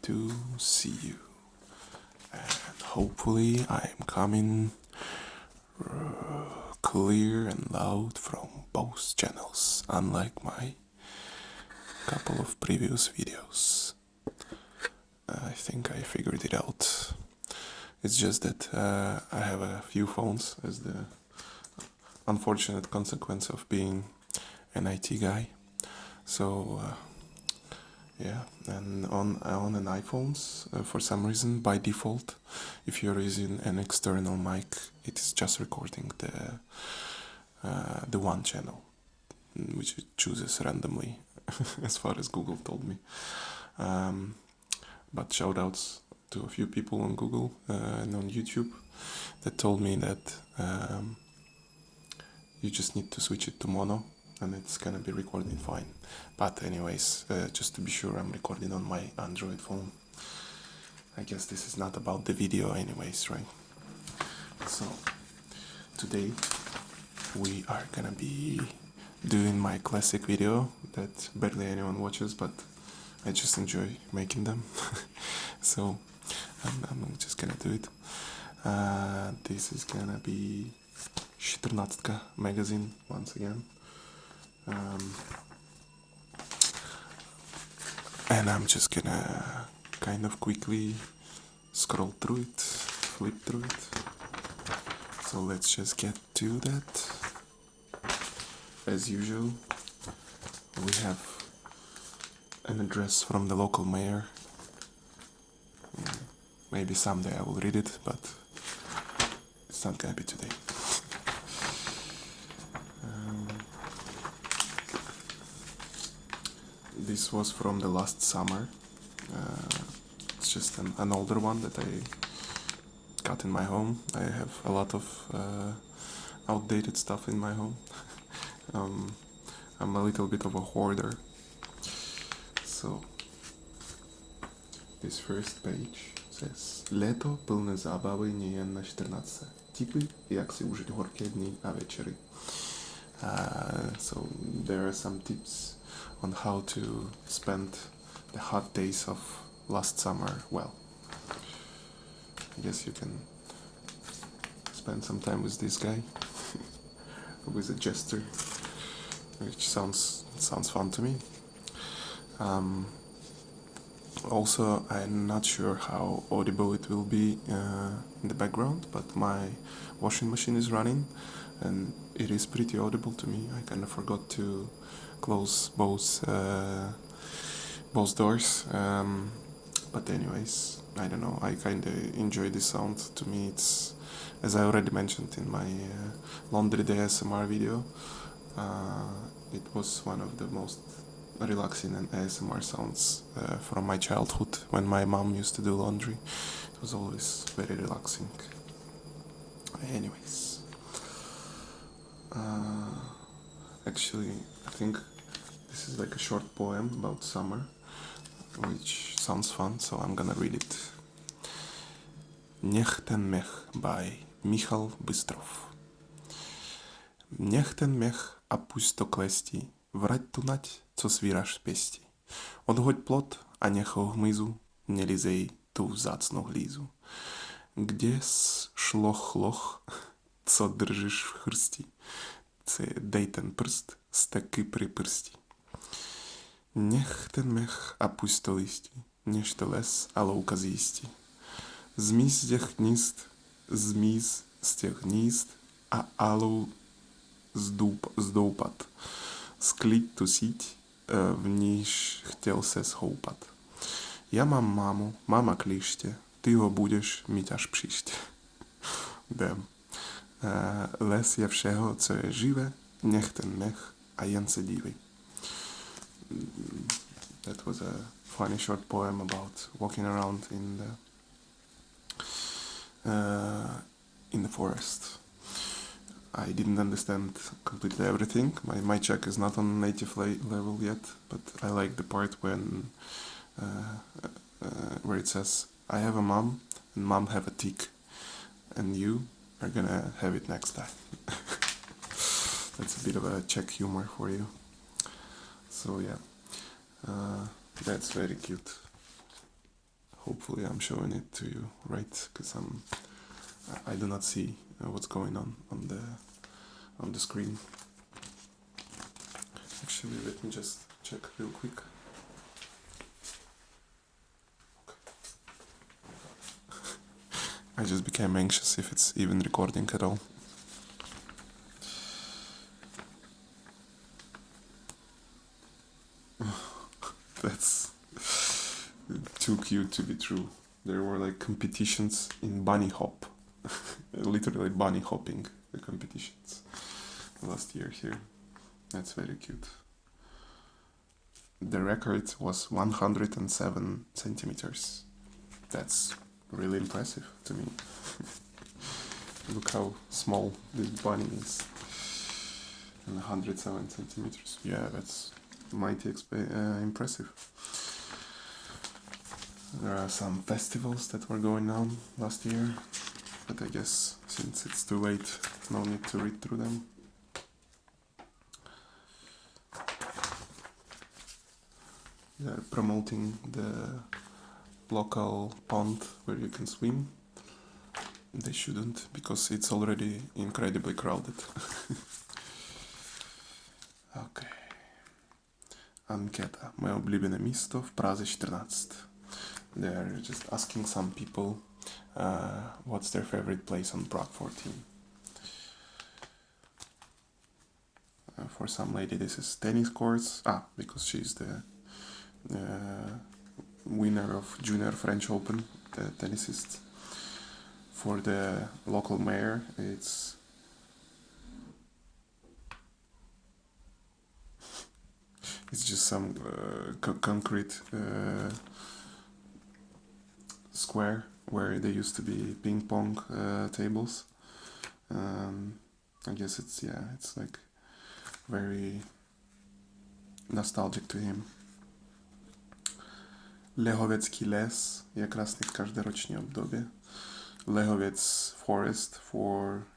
to see you. And hopefully I am coming clear and loud from both channels, unlike my couple of previous videos. I think I figured it out. It's just that I have a few phones as the unfortunate consequence of being an IT guy. So yeah, and on an iPhones, for some reason, by default, if you're using an external mic, it is just recording the one channel, which it chooses randomly, as far as Google told me. But shoutouts to a few people on Google and on YouTube that told me that you just need to switch it to mono and it's gonna be recording fine. But anyways, just to be sure, I'm recording on my Android phone. I guess this is not about the video anyways, right? So today we are gonna be doing my classic video that barely anyone watches, but I just enjoy making them. So I'm just gonna do it. This is gonna be Čtrnáctka magazine once again. And I'm just gonna kind of quickly scroll through it, flip through it. So let's just get to that. As usual, we have an address from the local mayor. Maybe someday I will read it, but it's not gonna be today. This was from the last summer. It's just an older one that I got in my home. I have a lot of outdated stuff in my home. I'm a little bit of a hoarder. So this first page says Leto plné zábavy nejen na 14. Tipy, jak si užít horké dny a večery. So there are some tips on how to spend the hot days of last summer well. I guess you can spend some time with this guy, with a jester, which sounds fun to me. Also, I'm not sure how audible it will be in the background, but my washing machine is running and it is pretty audible to me. I kind of forgot to close both doors. But anyways, I don't know, I kind of enjoy the sound. To me, it's, as I already mentioned in my laundry day ASMR video, it was one of the most relaxing and ASMR sounds from my childhood when my mom used to do laundry. It was always very relaxing. Anyways, actually, I think this is like a short poem about summer, which sounds fun, so I'm gonna read it. Nech ten mech by Michal Bystrov. Nech ten mech a puсть to klestí, vrať tu nať, co svíraš z pěstí. Odhoď plot a nech ho hmyzu, nelizej tu vzácnou hlízu. Kde šloch loch, co držíš v chrsti, dej ten prst, steky pri prsti. Nech ten mech a puсть to listí, než to les a louka zjistí. Zmiz z těch hnízd a alou zdoupat. Sklid tu síť, v níž chtěl se schoupat. Já mám mámu, máma klíště, ty ho budeš mít až příště. Damn. Les je všeho, co je živé, nech ten mech a jen se dívej. That was a funny short poem about walking around in the forest. I didn't understand completely everything. My Czech is not on native level yet, but I like the part when where it says, I have a mom, and mom have a tick, and you are gonna have it next time. That's a bit of a Czech humor for you. So yeah, that's very cute. Hopefully I'm showing it to you right, because I do not see what's going on the screen. Actually, let me just check real quick. Okay. I just became anxious if it's even recording at all. That's too cute to be true. There were like competitions in bunny hop. Literally bunny hopping competitions last year here. That's very cute. The record was 107 centimeters. That's really impressive to me. Look how small this bunny is. And 107 centimeters. Yeah, that's mighty impressive. There are some festivals that were going on last year, but I guess since it's too late, no need to read through them. They're promoting the local pond where you can swim. They shouldn't, because it's already incredibly crowded. Okay. Anketa. Moje oblíbené místo v Praze 14. They're just asking some people what's their favorite place on Prague 14. For some lady this is tennis courts. Because she's the winner of Junior French Open, the tennisist. For the local mayor, it's just some concrete square where there used to be ping pong tables. I guess it's like very nostalgic to him. Lehovecký les je krásný v každoročním období. Lehovec Forest for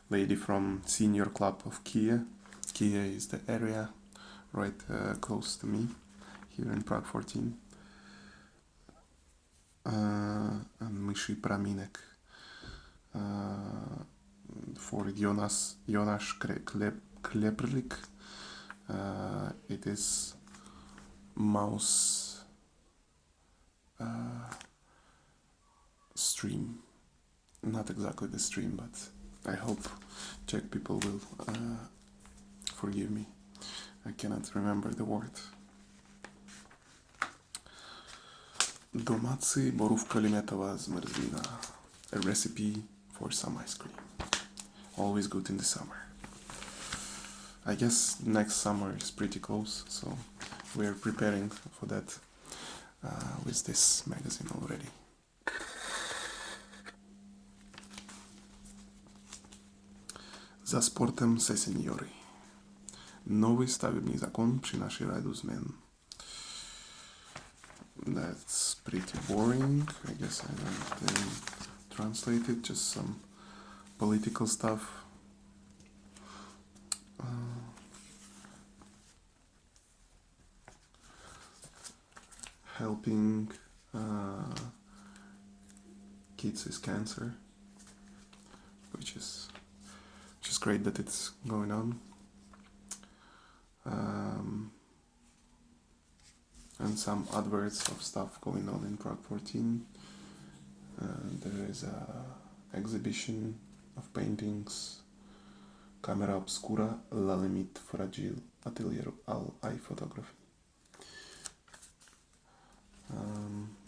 lady from Senior Club of Kiev. Kiev is the area right close to me here in Prague 14. And Myší pramínek for Jonas Kleprlik. It is mouse stream. Not exactly the stream, but I hope Czech people will forgive me. I cannot remember the word. Domácí borůvka limetová zmrzlina. A recipe for some ice cream. Always good in the summer. I guess next summer is pretty close, so we're preparing for that with this magazine already. Za sportem se seniory. Nový stavební zákon přináší řadu změn. That's pretty boring. I guess I don't translate it, just some political stuff. Helping kids with cancer, which is great that it's going on. And some adverts of stuff going on in Prague 14. There is a exhibition of paintings, Camera Obscura, La Limite Fragile, Atelier Eye Photography.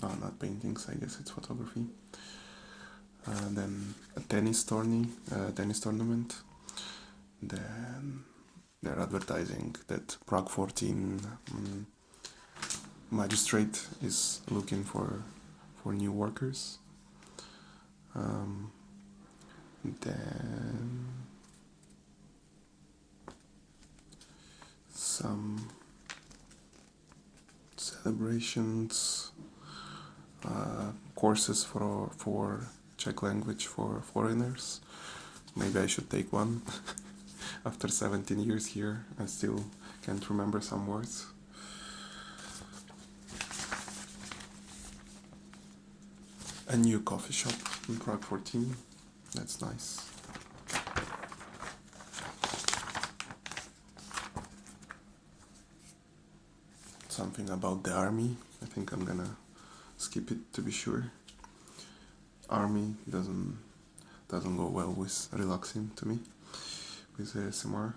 Not paintings, I guess it's photography. Then a tennis tournament. Then they're advertising that Prague 14 magistrate is looking for new workers. Then some celebrations, courses for Czech language for foreigners. Maybe I should take one. After 17 years here, I still can't remember some words. a new coffee shop in Prague 14. That's nice. Something about the army. I think I'm gonna skip it to be sure. Army doesn't go well with relaxing to me with ASMR.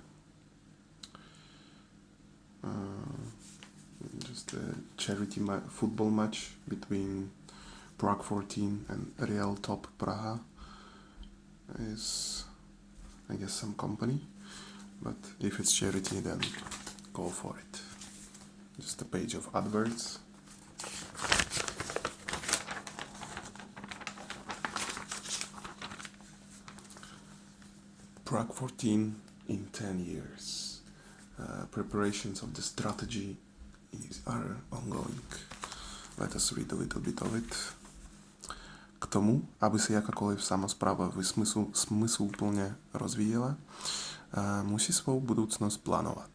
Just a charity football match between Prague 14 and Real Top Praha is, I guess, some company, but if it's charity, then go for it. Just a page of adverts. Prague 14 in 10 years. Preparations of the strategy are ongoing. Let us read a little bit of it. K tomu, aby sa jakákoľvek samospráva smysluplne rozvíjela, musí svou budoucnost plánovat.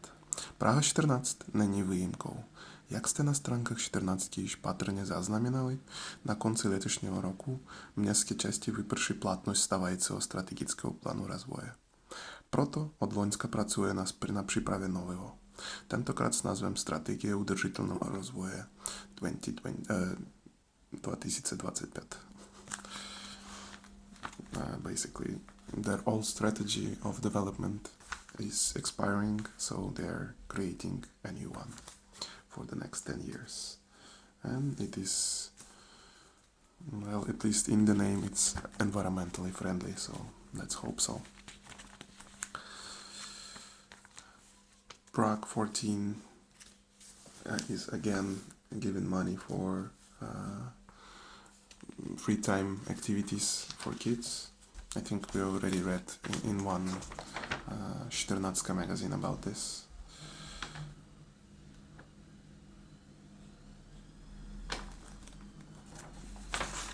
Praha 14 není výjimkou. Jak jste na stránkách 14 již patrně zaznamenali, na konci letošního roku v městské části vyprší platnost stávajícího strategického plánu rozvoje. Proto od loňska pracuje na přípravě nového. Tentokrát s názvem Strategie udržitelného rozvoje 2025. Basically, their old strategy of development is expiring, so they're creating a new one for the next 10 years. And it is, well, at least in the name, it's environmentally friendly, so let's hope so. Prague 14 is again giving money for free time activities for kids. I think we already read in one Čtrnáctka magazine about this.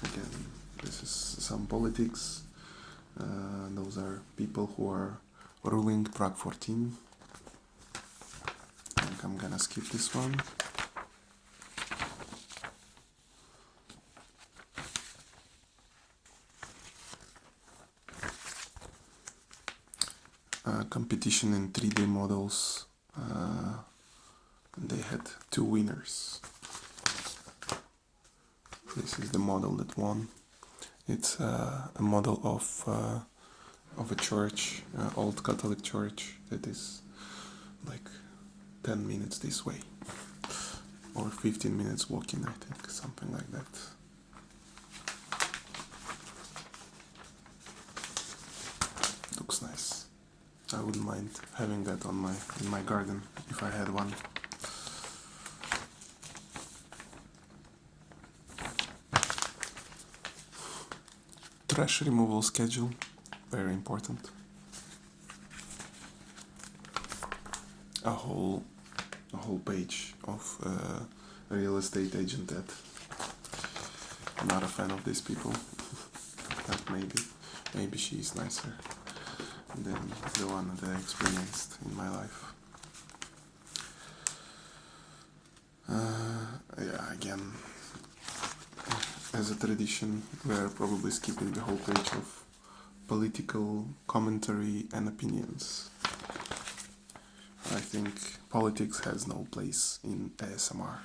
Again, this is some politics. Those are people who are ruling Prague 14. I think I'm gonna skip this one. Competition in 3D models. They had 2 winners. This is the model that won. It's a model of a church, old Catholic church that is like 10 minutes this way, or 15 minutes walking, I think, something like that. Looks nice. I wouldn't mind having that in my garden if I had one. Trash removal schedule, very important. A whole page of real estate agent ad. I'm not a fan of these people, but maybe she's nicer than the one that I experienced in my life. Yeah, again, as a tradition, we are probably skipping the whole page of political commentary and opinions. I think politics has no place in ASMR.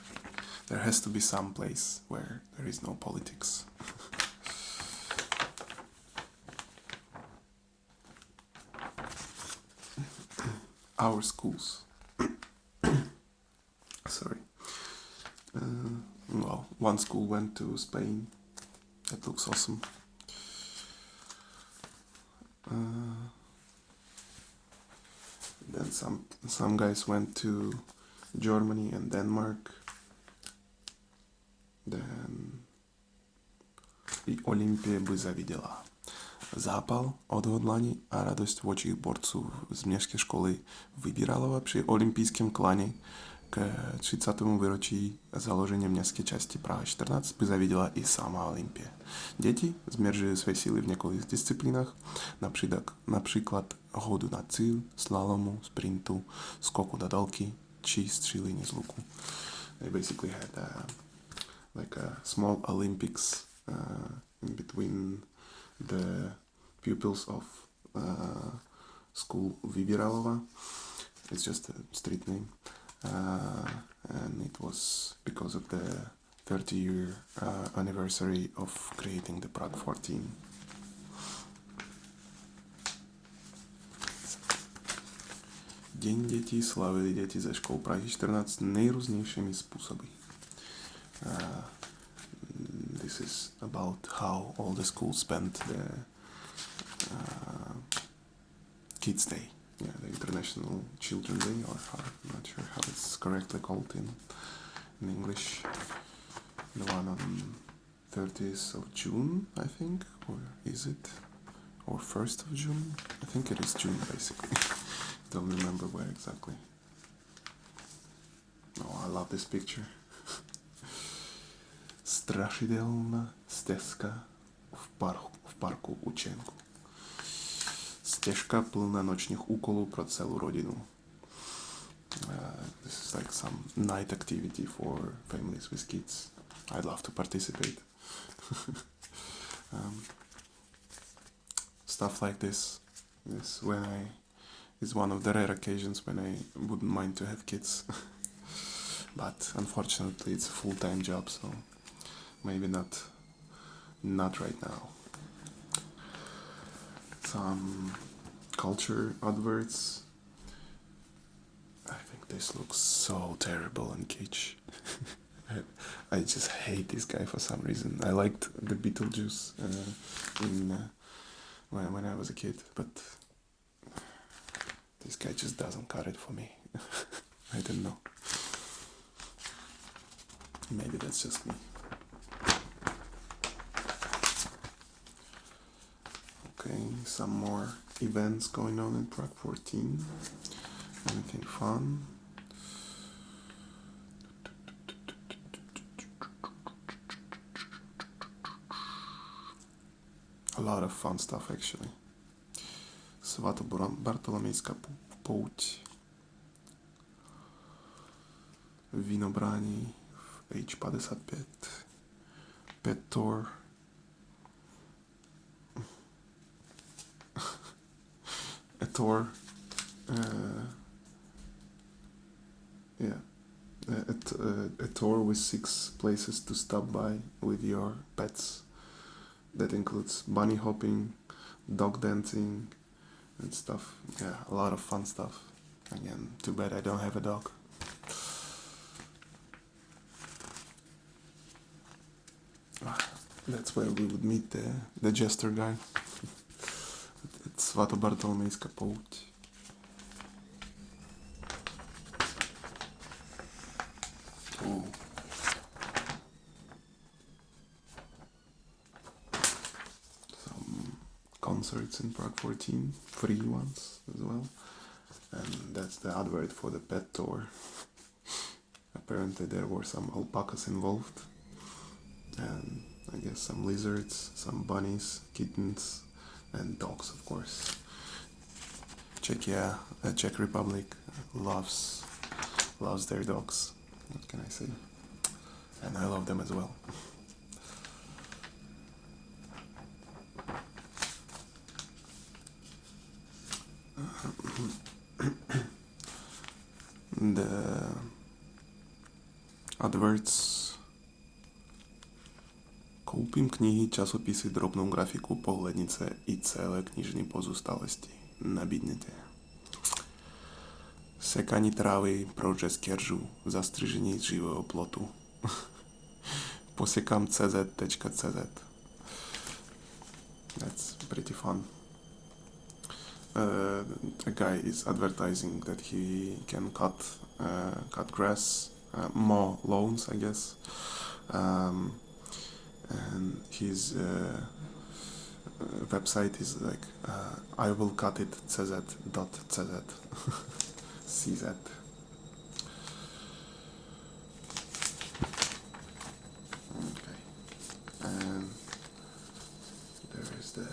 There has to be some place where there is no politics. Our schools. Sorry. Well, one school went to Spain. That looks awesome. Then some guys went to Germany and Denmark. Then i Olympie by zavidela. Zápal, odhodlanie a radosť v očích borců z městské školy Vybíralova při olympijském klane k 30. výročí založenia městské časti Praha 14 by zavidela i sama Olympie. Deti zmieržujú svoje síly v niekoľkých disciplínach, napríklad hodu na cíl, slalomu, sprintu, skoku do dálky či střílení z luku. They basically had like a small Olympics between the pupils of school Vybiralova. It's just a street name, and it was because of the 30-year anniversary of creating the Prague 14. Deň detí slavili deti ze škol Prahy 14 nejrůznějšími způsoby. This is about how all the schools spent the Kids' Day, the International Children's Day, or how, I'm not sure how it's correctly called in English. The one on 30th of June, I think, or is it? Or 1st of June? I think it is June, basically. Don't remember where exactly. Oh, I love this picture. Strašidelná stezka v parku Učenku. Stežka plná nočních úkolů pro celou rodinu. This is like some night activity for families with kids. I'd love to participate. Stuff like this is one of the rare occasions when I wouldn't mind to have kids. But unfortunately it's a full-time job, so maybe not right now. Some culture adverts. I think this looks so terrible and kitsch. I just hate this guy for some reason. I liked the Beetlejuice when I was a kid, but this guy just doesn't cut it for me. I don't know. Maybe that's just me. Okay, some more events going on in Prague 14. Anything fun? A lot of fun stuff actually. Svatobartolomejská pouť. Vinobrání v H55. Pet tour. A tour. A tour with 6 places to stop by with your pets. That includes bunny hopping, dog dancing, and stuff. Yeah, a lot of fun stuff. Again, too bad I don't have a dog. That's where we would meet the jester guy. It's Svatobartolomejská pouť. Ooh. Some concerts in Prague 14, free ones as well. And that's the advert for the pet tour. Apparently there were some alpacas involved. And I guess some lizards, some bunnies, kittens, and dogs, of course. Czechia, the Czech Republic loves their dogs. What can I say? And I love them as well. The adverts. Koupím knihy, časopisy, drobnou grafiku, pohlednice i celé knižní pozůstalosti. Nabídněte. Sekání trávy pro řezkeržů, zastřižení živého plotu. Posekám cz.cz. That's pretty fun. A guy is advertising that he can cut grass, mow lawns, I guess. And his website is like I will cut it cz.cz. CZ. Okay. And there is the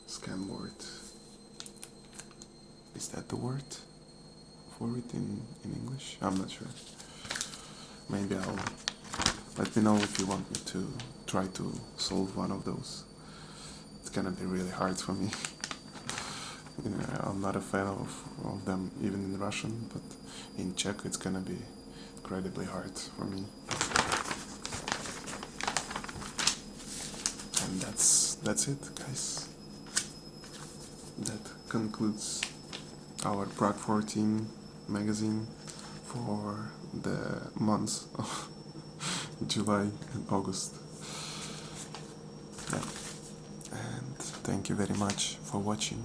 scan word. Is that the word for it in English? I'm not sure. Maybe let me know if you want me to try to solve one of those gonna be really hard for me. Yeah, I'm not a fan of them even in Russian, but in Czech it's gonna be incredibly hard for me. And that's it, guys. That concludes our Prague 14 magazine for the months of July and August. Yeah. And thank you very much for watching.